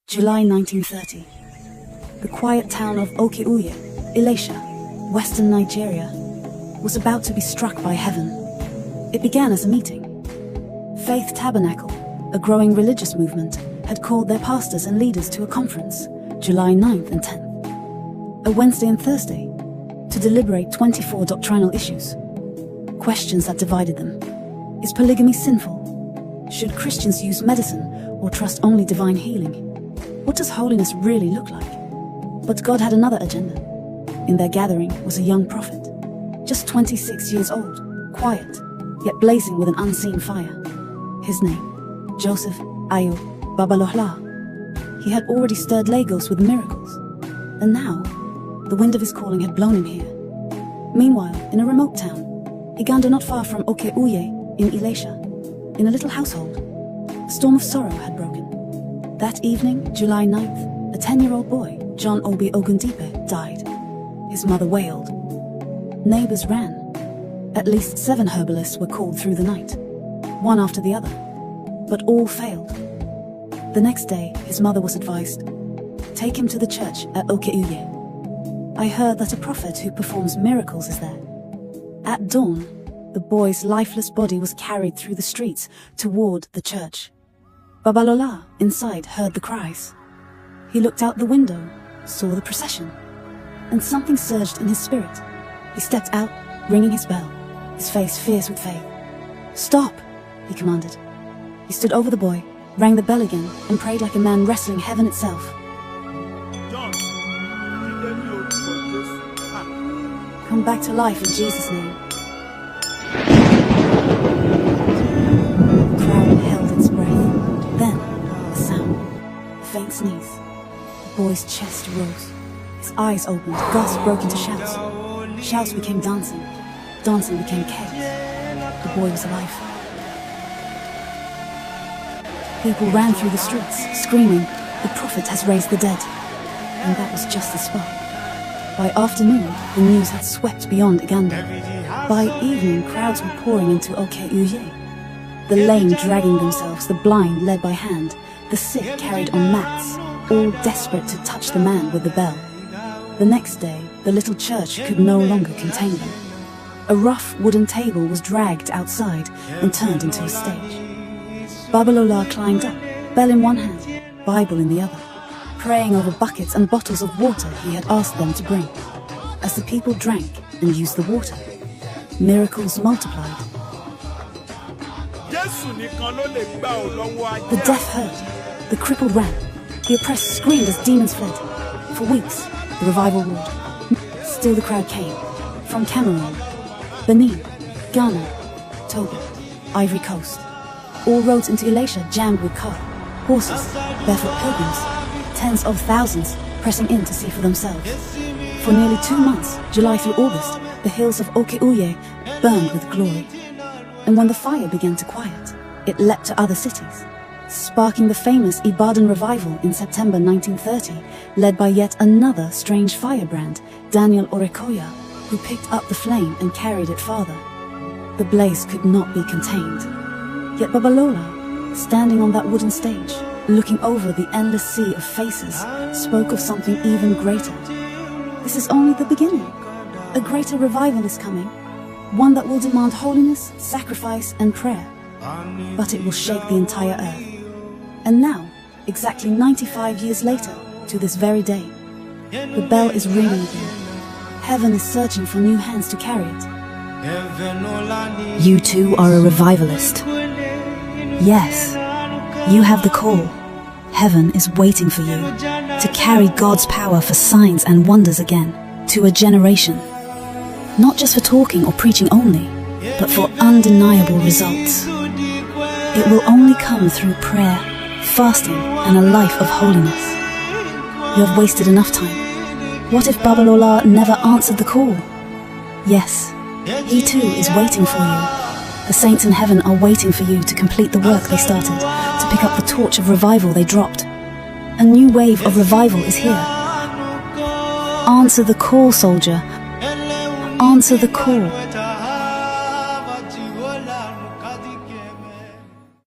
July 1930. The quiet town of Oke-Uye, Elisha, western Nigeria, was about to be struck by heaven. It began as a meeting. Faith Tabernacle, a growing religious movement, had called their pastors and leaders to a conference, July 9th and 10th, a Wednesday and Thursday, to deliberate 24 doctrinal issues. Questions that divided them. Is polygamy sinful? Should Christians use medicine or trust only divine healing? What does holiness really look like? But God had another agenda. In their gathering was a young prophet, just 26 years old, quiet, yet blazing with an unseen fire. His name, Joseph AYO BABALOLA. He had already stirred Lagos with miracles, and now, the wind of his calling had blown him here. Meanwhile, in a remote town, Iganda not far from Oke-Uye in Elisha, in a little household, a storm of sorrow had broken. That evening, July 9th, a 10-year-old boy, John Obi Ogundipe, died. His mother wailed. Neighbors ran. At least 7 herbalists were called through the night, one after the other, but all failed. The next day, his mother was advised, take him to the church at Oke-Uye. I heard that a prophet who performs miracles is there. At dawn, the boy's lifeless body was carried through the streets toward the church. Babalola, inside, heard the cries. He looked out the window, saw the procession, and something surged in his spirit. He stepped out, ringing his bell, his face fierce with faith. Stop, he commanded. He stood over the boy, rang the bell again, and prayed like a man wrestling heaven itself. Come back to life in Jesus' name. The crowd held its breath. Then, a sound, a faint sneeze. The boy's chest rose. His eyes opened, gasps broke into shouts. Shouts became dancing. Dancing became chaos. The boy was alive. People ran through the streets, screaming, the prophet has raised the dead. And that was just the spark. By afternoon, the news had swept beyond Iganda. By evening, crowds were pouring into Oke-Uye. The lame dragging themselves, the blind led by hand, the sick carried on mats, all desperate to touch the man with the bell. The next day, the little church could no longer contain them. A rough wooden table was dragged outside and turned into a stage. Babalola climbed up, bell in one hand, Bible in the other, praying over buckets and bottles of water he had asked them to bring. As the people drank and used the water, miracles multiplied. The deaf heard, the crippled ran, the oppressed screamed as demons fled. For weeks, the revival roared. Still the crowd came, from Cameroon, Benin, Ghana, Togo, Ivory Coast. All roads into Elisha jammed with car, horses, barefoot pilgrims, tens of thousands pressing in to see for themselves. For nearly 2 months, July through August, the hills of Oke-Uye burned with glory. And when the fire began to quiet, it leapt to other cities, sparking the famous Ibadan revival in September 1930, led by yet another strange firebrand, Daniel Orekoya, who picked up the flame and carried it farther. The blaze could not be contained. Yet Babalola, standing on that wooden stage, looking over the endless sea of faces, spoke of something even greater. This is only the beginning. A greater revival is coming, one that will demand holiness, sacrifice, and prayer. But it will shake the entire earth. And now, exactly 95 years later, to this very day, the bell is ringing again. Heaven is searching for new hands to carry it. You too are a revivalist. Yes, you have the call. Heaven is waiting for you to carry God's power for signs and wonders again to a generation. Not just for talking or preaching only, but for undeniable results. It will only come through prayer, fasting, and a life of holiness. You have wasted enough time. What if Babalola never answered the call? Yes, he too is waiting for you. The saints in heaven are waiting for you to complete the work they started, to pick up the torch of revival they dropped. A new wave of revival is here. Answer the call, soldier. Answer the call.